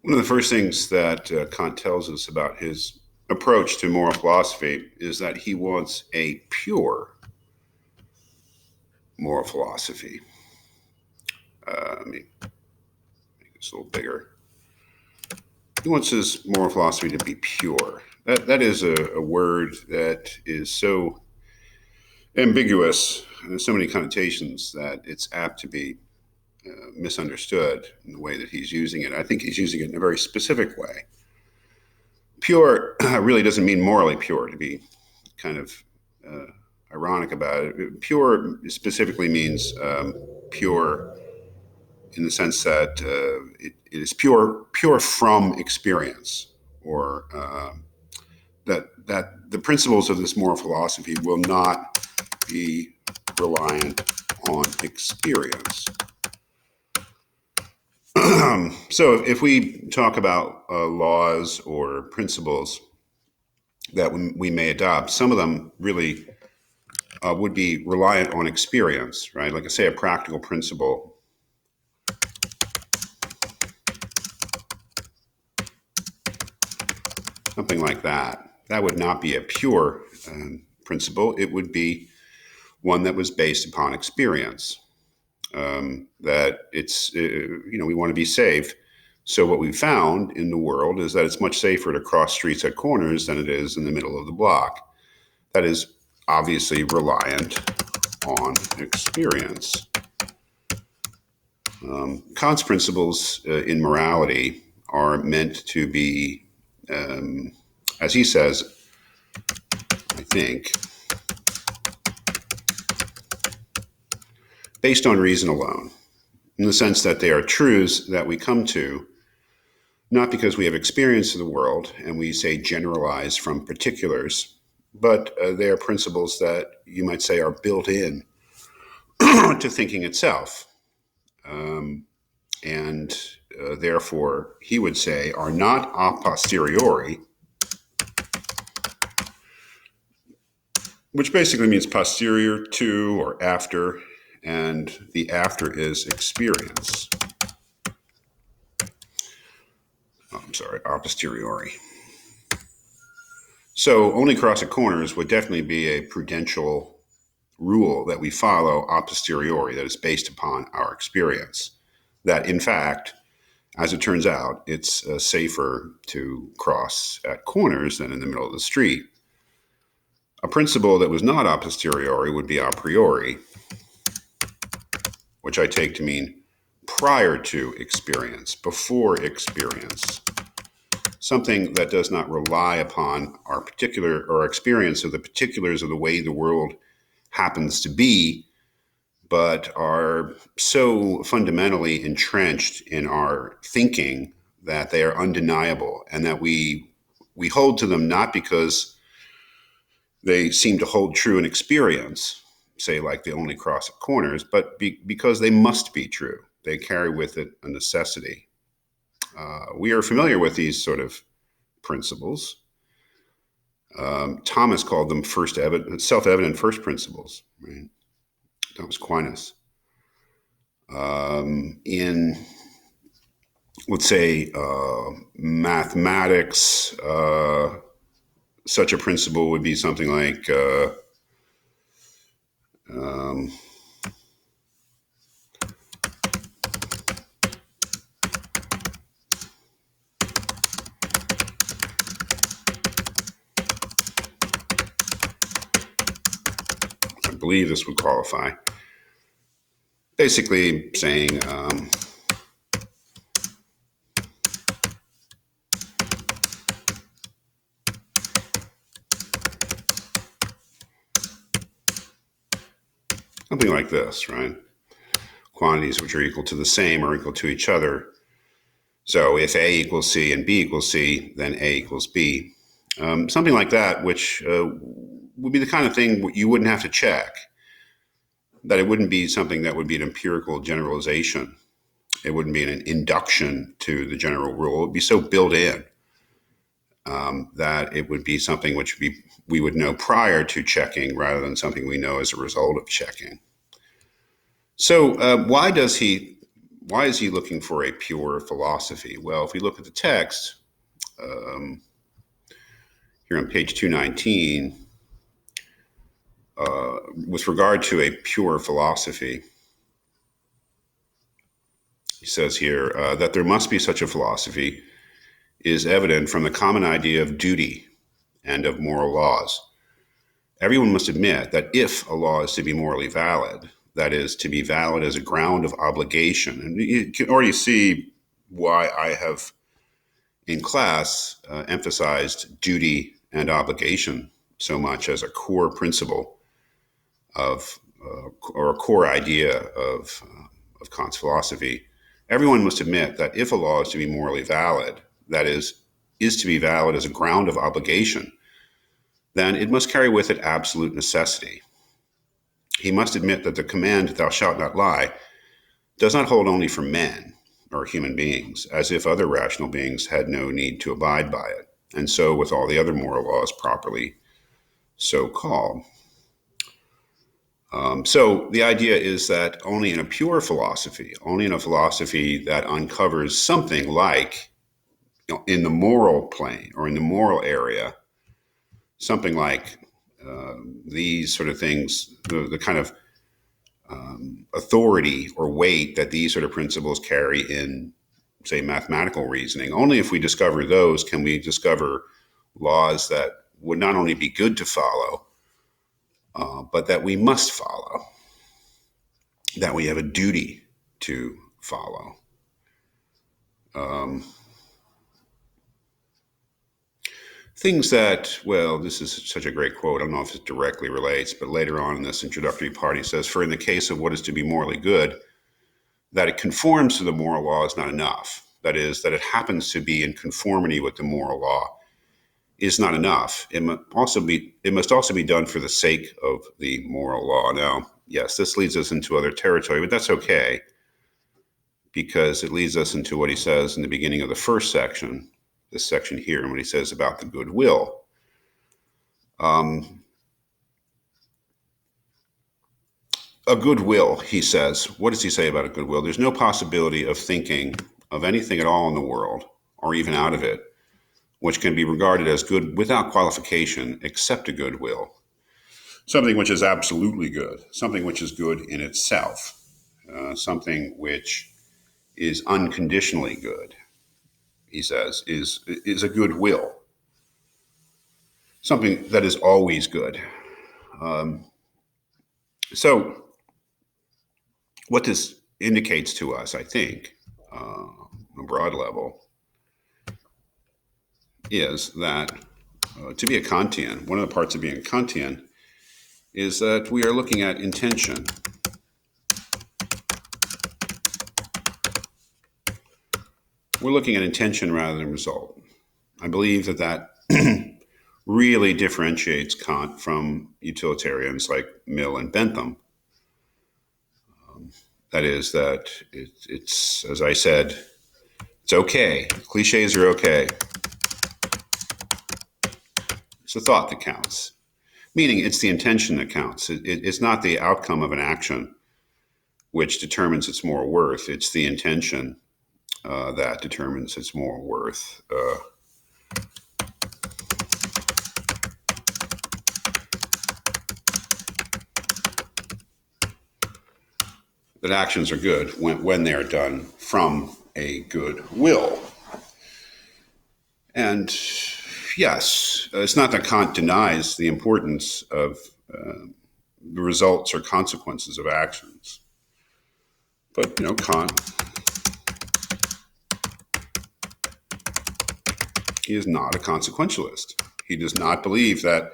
One of the first things that Kant tells us about his approach to moral philosophy is that he wants a pure moral philosophy. Let me make this a little bigger. He wants his moral philosophy to be pure. That is a word that is so ambiguous and there's so many connotations that it's apt to be misunderstood in the way that he's using it. I think he's using it in a very specific way. Pure really doesn't mean morally pure, to be kind of uh, ironic about it. Pure specifically means pure in the sense that it is pure from experience, or that the principles of this moral philosophy will not be reliant on experience. So if we talk about laws or principles that we may adopt, some of them really would be reliant on experience, right? Like I say, a practical principle, something like that. That would not be a pure principle. It would be one that was based upon experience. That it's, we want to be safe. So what we found in the world is that it's much safer to cross streets at corners than it is in the middle of the block. That is obviously reliant on experience. Kant's principles in morality are meant to be, as he says, I think, based on reason alone, in the sense that they are truths that we come to not because we have experience of the world and we say generalize from particulars, but they are principles that you might say are built in to thinking itself. And therefore, he would say, are not a posteriori, which basically means posterior to or after, and the after is experience. Oh, I'm sorry, a posteriori. So only cross at corners would definitely be a prudential rule that we follow a posteriori, that is based upon our experience. That in fact, as it turns out, it's safer to cross at corners than in the middle of the street. A principle that was not a posteriori would be a priori, which I take to mean prior to experience, before experience. Something that does not rely upon our particular or experience of the particulars of the way the world happens to be, but are so fundamentally entrenched in our thinking that they are undeniable, and that we hold to them not because they seem to hold true in experience, say like they only cross at corners, but because they must be true. They carry with it a necessity. We are familiar with these sort of principles. Thomas called them self-evident first principles, right? Thomas Aquinas. In, let's say, mathematics, such a principle would be something like um, I believe this would qualify. Basically saying something like this, right? Quantities which are equal to the same are equal to each other. So if A equals C and B equals C, then A equals B. Something like that, which would be the kind of thing you wouldn't have to check. That it wouldn't be something that would be an empirical generalization. It wouldn't be an induction to the general rule. It would be so built in that it would be something which we would know prior to checking rather than something we know as a result of checking. So why why is he looking for a pure philosophy? Well, if we look at the text, here on page 219, with regard to a pure philosophy, he says here that there must be such a philosophy is evident from the common idea of duty and of moral laws. Everyone must admit that if a law is to be morally valid, that is, to be valid as a ground of obligation, and you can already see why I have in class emphasized duty and obligation so much as a core principle of, or a core idea of Kant's philosophy. Everyone must admit that if a law is to be morally valid, that is to be valid as a ground of obligation, then it must carry with it absolute necessity. He must admit that the command, thou shalt not lie, does not hold only for men or human beings, as if other rational beings had no need to abide by it, and so with all the other moral laws properly so called. So the idea is that only in a pure philosophy, only in a philosophy that uncovers something like, in the moral plane or in the moral area, something like these sort of things, the kind of authority or weight that these sort of principles carry in, say, mathematical reasoning. Only if we discover those can we discover laws that would not only be good to follow, but that we must follow, that we have a duty to follow. Things that, well, this is such a great quote. I don't know if it directly relates, but later on in this introductory part, he says, for in the case of what is to be morally good, that it conforms to the moral law is not enough. That is, that it happens to be in conformity with the moral law is not enough. It must also be done for the sake of the moral law. Now, yes, this leads us into other territory, but that's okay, because it leads us into what he says in the beginning of the first section, this section here, and what he says about the goodwill. A goodwill, he says, what does he say about a goodwill? There's no possibility of thinking of anything at all in the world, or even out of it, which can be regarded as good without qualification, except a goodwill. Something which is absolutely good, something which is good in itself, something which is unconditionally good, he says, is a goodwill. Something that is always good. So what this indicates to us, I think, on a broad level, is that to be a Kantian, one of the parts of being a Kantian is that we are looking at intention. We're looking at intention rather than result. I believe that really differentiates Kant from utilitarians like Mill and Bentham. That is that it's, as I said, it's okay. Cliches are okay. It's the thought that counts, meaning it's the intention that counts. It's not the outcome of an action which determines its moral worth. It's the intention that determines its moral worth. That actions are good when they're done from a good will. And yes, it's not that Kant denies the importance of the results or consequences of actions. But, Kant, he is not a consequentialist. He does not believe that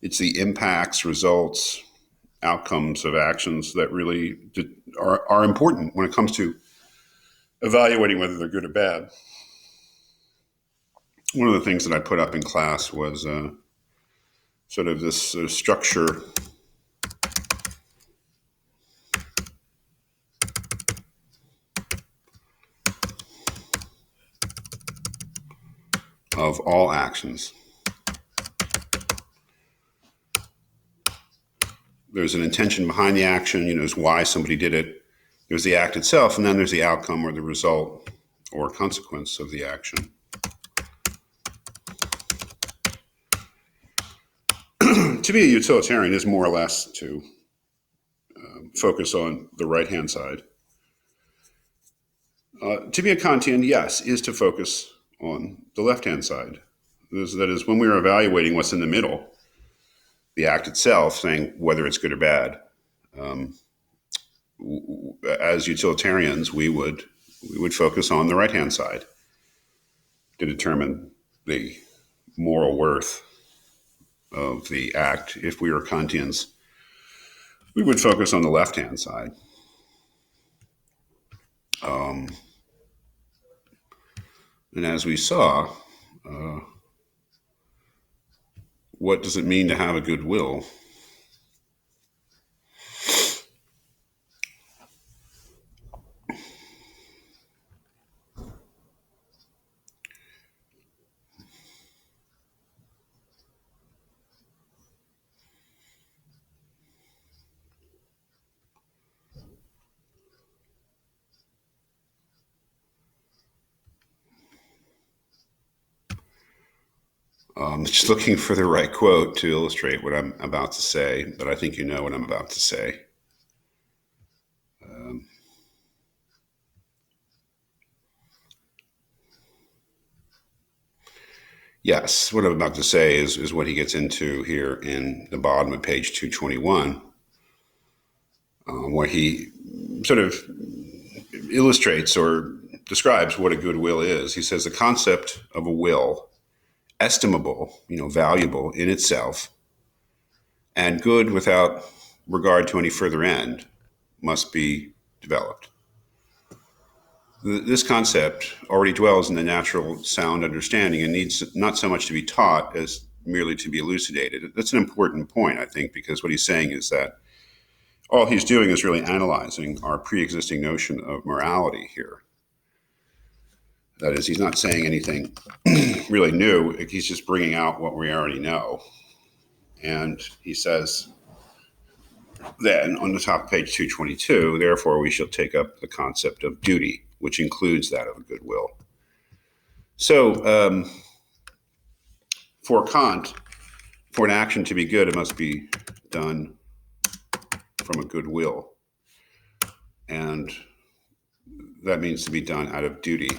it's the impacts, results, outcomes of actions that really are important when it comes to evaluating whether they're good or bad. One of the things that I put up in class was sort of this structure of all actions. There's an intention behind the action, is why somebody did it. There's the act itself, and then there's the outcome or the result or consequence of the action. To be a utilitarian is more or less to focus on the right-hand side. To be a Kantian, yes, is to focus on the left-hand side. That is, when we are evaluating what's in the middle, the act itself, saying whether it's good or bad, as utilitarians, we would focus on the right-hand side to determine the moral worth of the act. If we were Kantians, we would focus on the left-hand side. And as we saw, what does it mean to have a good will? Just looking for the right quote to illustrate what I'm about to say, but I think you know what I'm about to say. Yes, what I'm about to say is what he gets into here in the bottom of page 221, where he sort of illustrates or describes what a good will is. He says the concept of a will, estimable, valuable in itself, and good without regard to any further end, must be developed. This concept already dwells in the natural sound understanding and needs not so much to be taught as merely to be elucidated. That's an important point, I think, because what he's saying is that all he's doing is really analyzing our pre-existing notion of morality here. That is, he's not saying anything really new. He's just bringing out what we already know. And he says, then on the top of page 222, therefore we shall take up the concept of duty, which includes that of a good will. So for Kant, for an action to be good, it must be done from a good will. And that means to be done out of duty.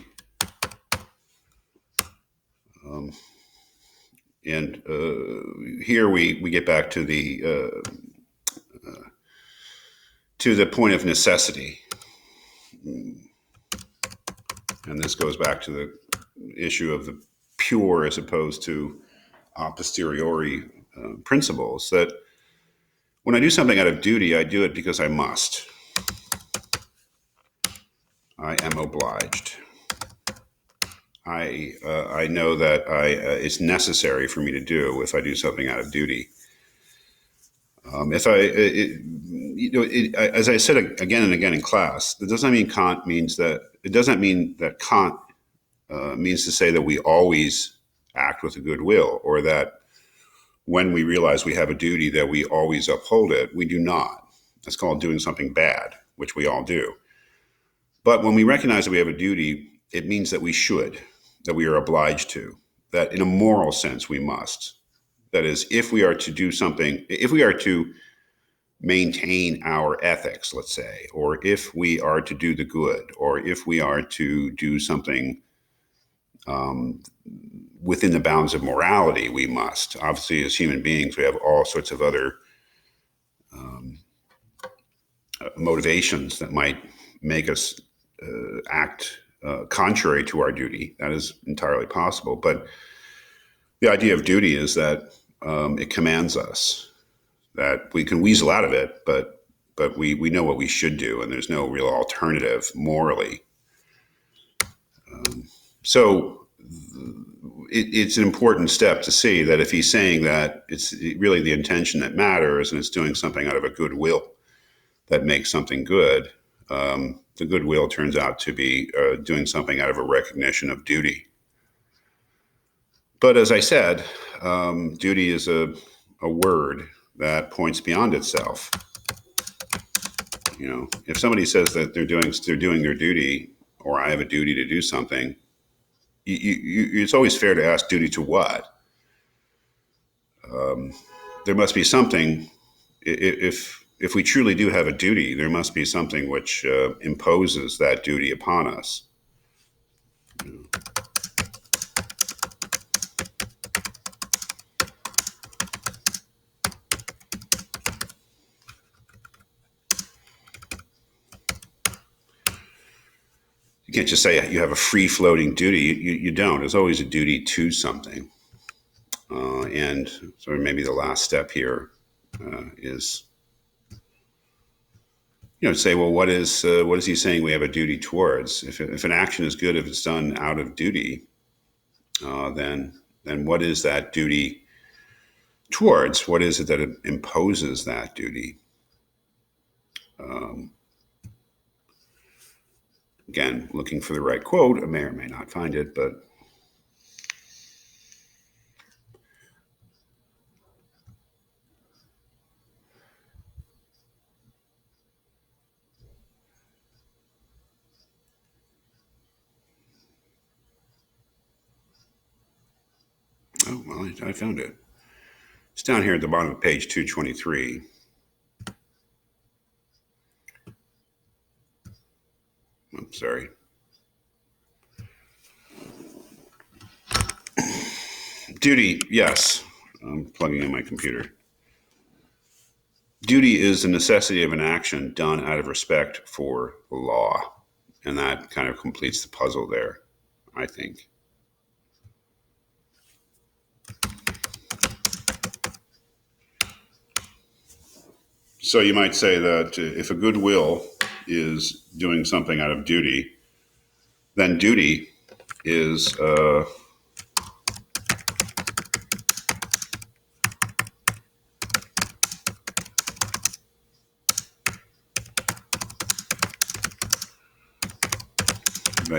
And here we get back to the point of necessity. And this goes back to the issue of the pure as opposed to a posteriori principles, that when I do something out of duty, I do it because I must. I am obliged. I know that it's necessary for me to do if I do something out of duty. As I said again and again in class, that doesn't mean Kant means that. It doesn't mean that Kant means to say that we always act with a good will, or that when we realize we have a duty that we always uphold it. We do not. That's called doing something bad, which we all do. But when we recognize that we have a duty, it means that we should, that we are obliged to, that in a moral sense we must. That is, if we are to do something, if we are to maintain our ethics, let's say, or if we are to do the good, or if we are to do something within the bounds of morality, we must. Obviously, as human beings, we have all sorts of other motivations that might make us act contrary to our duty. That is entirely possible. But the idea of duty is that it commands us, that we can weasel out of it, but we know what we should do, and there's no real alternative morally. So it's an important step to see that if he's saying that it's really the intention that matters and it's doing something out of a good will that makes something good, the goodwill turns out to be doing something out of a recognition of duty. But as I said, duty is a word that points beyond itself. If somebody says that they're doing their duty, or I have a duty to do something, it's always fair to ask duty to what. There must be something. If we truly do have a duty, there must be something which imposes that duty upon us. You can't just say you have a free-floating duty. You don't. There's always a duty to something. And so maybe the last step here is, say, well, what is he saying we have a duty towards? If an action is good if it's done out of duty, then what is that duty towards? What is it that imposes that duty? Again, looking for the right quote. I may or may not find it, but oh, well, I found it. It's down here at the bottom of page 223. I'm sorry. Duty, yes. I'm plugging in my computer. Duty is the necessity of an action done out of respect for the law. And that kind of completes the puzzle there, I think. So you might say that if a goodwill is doing something out of duty, then duty is that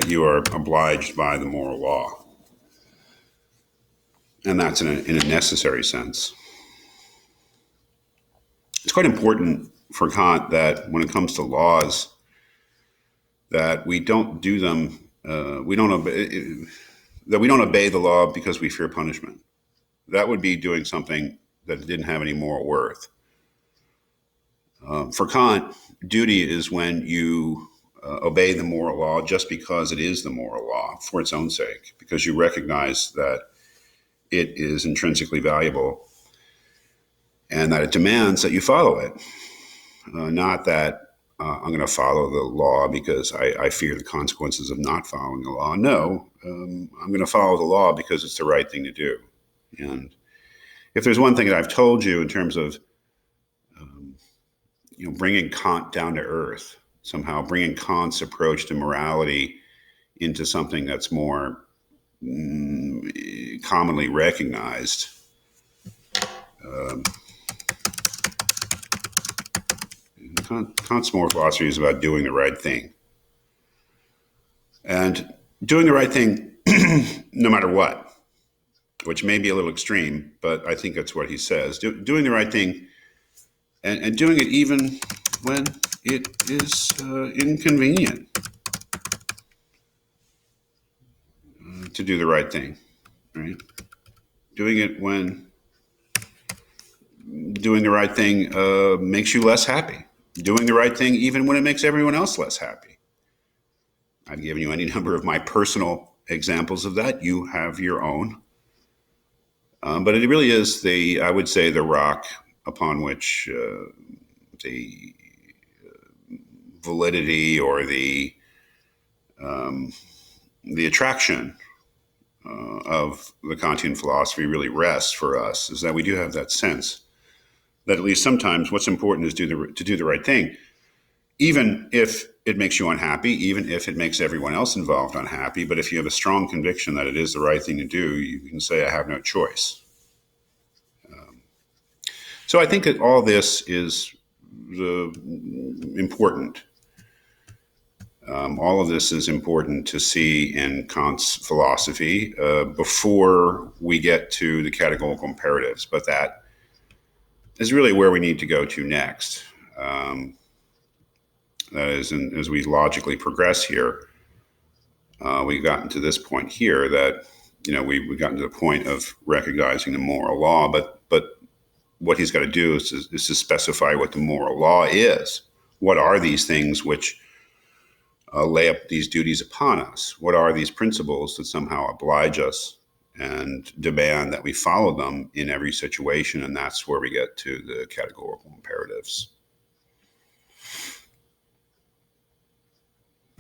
you are obliged by the moral law. And that's in a necessary sense. It's quite important for Kant that when it comes to laws, that we don't do them, we don't obey the law because we fear punishment. That would be doing something that didn't have any moral worth. For Kant, duty is when you obey the moral law just because it is the moral law for its own sake, because you recognize that it is intrinsically valuable and that it demands that you follow it. Not that I'm going to follow the law because I fear the consequences of not following the law. No, I'm going to follow the law because it's the right thing to do. And if there's one thing that I've told you in terms of bringing Kant down to earth, somehow bringing Kant's approach to morality into something that's more commonly recognized, Kant's moral philosophy is about doing the right thing. And doing the right thing no matter what, which may be a little extreme, but I think that's what he says. Doing the right thing and doing it even when it is inconvenient to do the right thing, right? Doing it when doing the right thing makes you less happy. Doing the right thing even when it makes everyone else less happy. I've given you any number of my personal examples of that. You have your own. But it really is I would say, the rock upon which the validity or the attraction of the Kantian philosophy really rests for us, is that we do have that sense that at least sometimes what's important is to do the right thing, even if it makes you unhappy, even if it makes everyone else involved unhappy. But if you have a strong conviction that it is the right thing to do, you can say, I have no choice. So I think that all this is important. All of this is important to see in Kant's philosophy before we get to the categorical imperatives. But that is really where we need to go to next. That is, and as we logically progress here, we've gotten to this point here that we've gotten to the point of recognizing the moral law, but what he's got to do is to specify what the moral law is. What are these things which lay up these duties upon us? What are these principles that somehow oblige us and demand that we follow them in every situation? And that's where we get to the categorical imperatives.